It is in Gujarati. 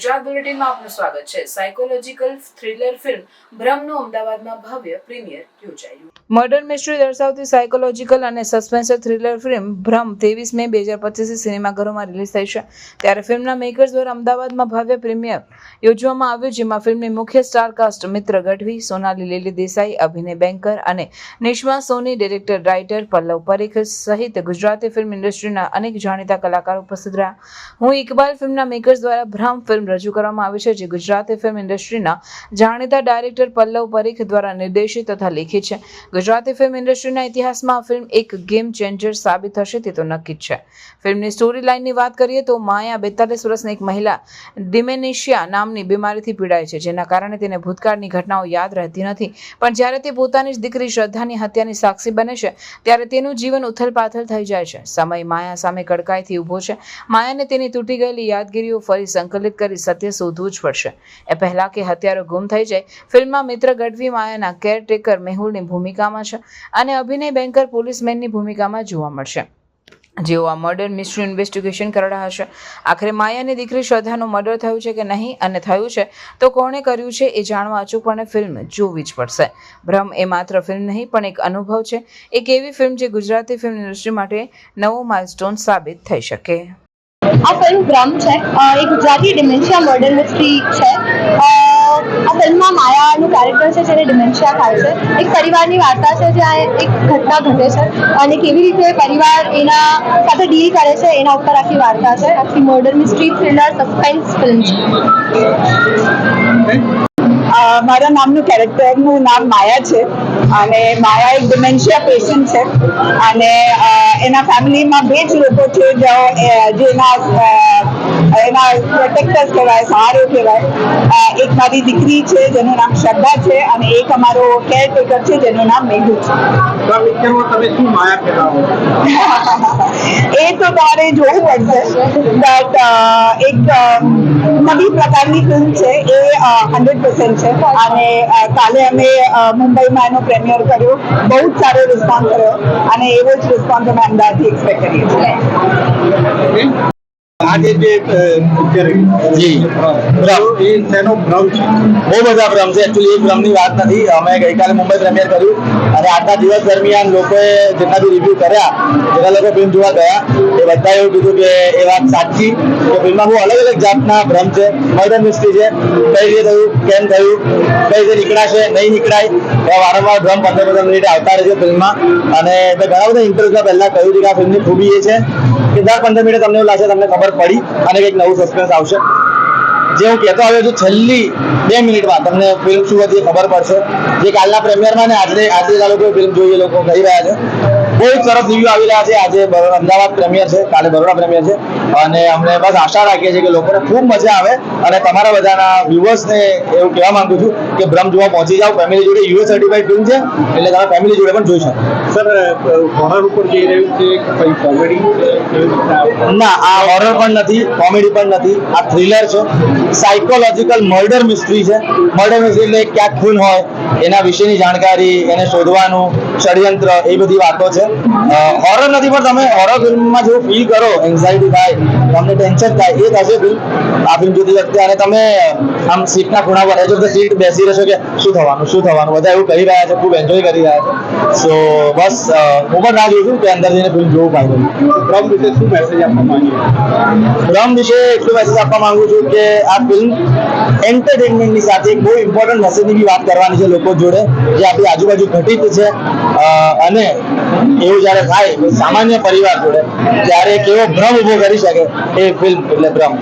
ગુજરાત બુલેટિનમાં આપનું સ્વાગત છે। સાયકોલોજીકલ થ્રિલર ફિલ્મ ભ્રમનું અમદાવાદમાં ભવ્ય પ્રીમિયર યોજાયું। મર્ડર મિસ્ટ્રી દર્શાવતી સાયકોલોજીકલ અને સસ્પેન્સ થ્રિલર ફિલ્મ ભ્રમ 23 મે 2025 સિનેમાઘરોમાં રિલીઝ થઈ છે। ત્યારે ફિલ્મના મેકર્સ દ્વારા અમદાવાદમાં ભવ્ય પ્રીમિયર યોજવામાં આવ્યું, જેમાં ફિલ્મની મુખ્ય સ્ટાર કાસ્ટ મિત્ર ગઢવી, સોનાલી લીલી દેસાઈ, અભિનય બેંકર અને નિશ્મા સોની, ડિરેક્ટર રાઇટર પલ્લવ પરીખ સહિત ગુજરાતી ફિલ્મ ઇન્ડસ્ટ્રીના અનેક જાણીતા કલાકારો ઉપસ્થિત રહ્યા। હું ઇકબાલ ફિલ્મના મેકર્સ દ્વારા ભ્રમ ફિલ્મ રજૂ કરવામાં આવી છે, જે ગુજરાતી ફિલ્મ ઇન્ડસ્ટ્રીના જાણીતા ડાયરેક્ટર પલ્લવ પરીખ દ્વારા નિર્દેશિત તથા લેખિત છે। ગુજરાતી ફિલ્મ ઇન્ડસ્ટ્રીના ઇતિહાસમાં આ ફિલ્મ એક ગેમ ચેન્જર સાબિત થશે તે તો નક્કી જ છે। ફિલ્મની સ્ટોરી લાઇનની વાત કરીએ તો માયા 42 વર્ષની એક મહિલા ડિમેન્શિયા નામની બીમારીથી પીડાય છે, જેના કારણે તેને ભૂતકાળની ઘટનાઓ યાદ રહેતી નથી। પણ જ્યારે તે પોતાની જ દીકરી શ્રદ્ધાની હત્યાની સાક્ષી બને છે, ત્યારે તેનું જીવન ઉથલપાથલ થઈ જાય છે। સમય માયા સામે કડકાઈથી ઊભો છે। માયાને તેની તૂટી ગયેલી યાદગીરીઓ ફરી સંકલિત કરી સત્ય શોધવું જ પડશે, એ પહેલા કે હત્યારો ગુમ થઈ જાય। ફિલ્મમાં મિત્ર ગઢવી માયાના કેરટેકર મેહુલની ભૂમિકામાં છે અને અભિનય બેંકર પોલીસમેનની ભૂમિકામાં જોવા મળશે, જેઓ આ મર્ડર મિસ્ટ્રી ઇન્વેસ્ટિગેશન કરી રહ્યા છે। આખરે માયાની દીકરી શ્રદ્ધાનું મર્ડર થયું છે કે નહીં અને થયું છે તો કોણે કર્યું છે એ જાણવા અચૂકપણે ફિલ્મ જોવી જ પડશે। ભ્રમ એ માત્ર ફિલ્મ નહીં પણ એક અનુભવ છે, એક એવી ફિલ્મ જે ગુજરાતી ફિલ્મ ઇન્ડસ્ટ્રી માટે નવો માઇલસ્ટોન સાબિત થઈ શકે। આ ફિલ્મ ભ્રમ છે, એક ગુજરાતી ડિમેન્શિયા મર્ડર મિસ્ટ્રી છે। આ ફિલ્મમાં માયાનું કેરેક્ટર છે જેને ડિમેન્શિયા થાય છે। એક પરિવારની વાર્તા છે જ્યાં એક ઘટના ઘટે છે અને કેવી રીતે પરિવાર એના સાથે ડીલ કરે છે એના ઉપર આખી વાર્તા છે। આખી murder mystery thriller suspense film છે। મારા નામનું કેરેક્ટરનું નામ માયા છે અને માયા એક ડિમેન્શિયા પેશન્ટ છે અને એના ફેમિલીમાં બે જ લોકો છે જેના પ્રોટેક્ટર્સ કહેવાય, સહારો કહેવાય। એક મારી દીકરી છે જેનું નામ શ્રદ્ધા છે અને એક અમારો કેરટેકર છે જેનું નામ મેહુલ છે। તમે શું માયા ફેલાવો એ તો તમારે જોવું પડશે, બટ એક નવી પ્રકારની ફિલ્મ છે, એ 100% છે અને કાલે અમે મુંબઈમાં એનો પ્રીમિયર કર્યો, બહુ જ સારો રિસ્પોન્સ રહ્યો અને એવો જ રિસ્પોન્સ અમે અમદાવાદથી એક્સપેક્ટ કરીએ છીએ। આજે જે પિક્ચર જી એ તેનો ભ્રમ છે, બહુ બધા ભ્રમ છે। એકચ્યુઅલી એક ભ્રમની વાત નથી, અમે ગઈકાલે મુંબઈ પ્રીમિયર કર્યું અને આજના દિવસ દરમિયાન લોકોએ જેટલા બી રિવ્યુ કર્યા, જેટલા લોકો ફિલ્મ જોવા ગયા, એ બધા એવું કીધું કે એ વાત સાચી કે ફિલ્મમાં બહુ અલગ અલગ જાતના ભ્રમ છે, મર્ડર મિસ્ટ્રી છે, કઈ રીતે થયું, કેમ થયું, કઈ રીતે નીકળાશે, નહીં નીકળાય, વારંવાર ભ્રમ 15-15 મિનિટે આવતા રહે છે ફિલ્મમાં। અને મેં ઘણા બધા ઇન્ટરવ્યુમાં પહેલા કહ્યું હતું કે આ ફિલ્મની ખૂબી એ છે કે દર 15 મિનિટે તમને એવું લાગશે તમને ખબર પડી અને કંઈક નવું સસ્પેન્સ આવશે। જે હું કહેતો આવ્યો છું, છેલ્લી 2 મિનિટમાં તમને ફિલ્મ શું હતી ખબર પડશે। જે કાલના પ્રીમિયરમાં ને આજે આ લોકો ફિલ્મ જોઈએ લોકો કહી રહ્યા છે, બહુ જ સરસ રિવ્યુ આવી રહ્યા છે। આજે અમદાવાદ પ્રીમિયર છે, કાલે બરોડા પ્રીમિયર છે અને અમને બસ આશા રાખીએ છીએ કે લોકોને ખૂબ મજા આવે અને તમારા બધાના વ્યુઅર્સને એવું કહેવા માંગુ છું કે ભ્રમ જોવા પહોંચી જાઓ। ફેમિલી જોડે US સર્ટિફાઈડ ફિલ્મ છે એટલે તમે ફેમિલી જોડે પણ જોઈ શકો। સર હોરર ઉપર જઈ રહ્યું છે કે કોમેડી? ના, આ હોરર પણ નથી, કોમેડી પણ નથી, આ થ્રિલર છે, સાયકોલોજીકલ મર્ડર મિસ્ટ્રી છે। મર્ડર મિસ્ટ્રી એટલે ક્યાંક ખૂન હોય એના વિશેની જાણકારી, એને શોધવાનું ષડયંત્ર, એ બધી વાતો છે। હોરર નથી પણ તમે હોરર ફિલ્મમાં જેવું ફીલ કરો, એન્ઝાઇટી થાય, તમને ટેન્શન થાય, એ થશે ફિલ્મ આ ફિલ્મ જોતી વખતે। અને તમે આમ સીટના ખૂણા પર રહેજો તો સીટ બેસી રહેશો કે શું થવાનું બધા એવું કહી રહ્યા છે, ખૂબ એન્જોય કરી રહ્યા છે। સો બસ હું પણ રાહ જોઉં છું કે અંદર જઈને ફિલ્મ જોવું ફાયદો। ભ્રમ વિશે શું મેસેજ આપવા માંગીએ? ભ્રમ વિશે એટલું મેસેજ આપવા માંગુ છું કે આ ફિલ્મ એન્ટરટેનમેન્ટની સાથે એક બહુ ઇમ્પોર્ટન્ટ મેસેજની બી વાત કરવાની છે લોકો જોડે, જે આપણી આજુબાજુ ઘટિત છે અને એવું જ્યારે થાય સામાન્ય પરિવાર જોડે ત્યારે કેવો ભ્રમ ઉભો કરી શકે એ ફિલ્મ એટલે ભ્રમ।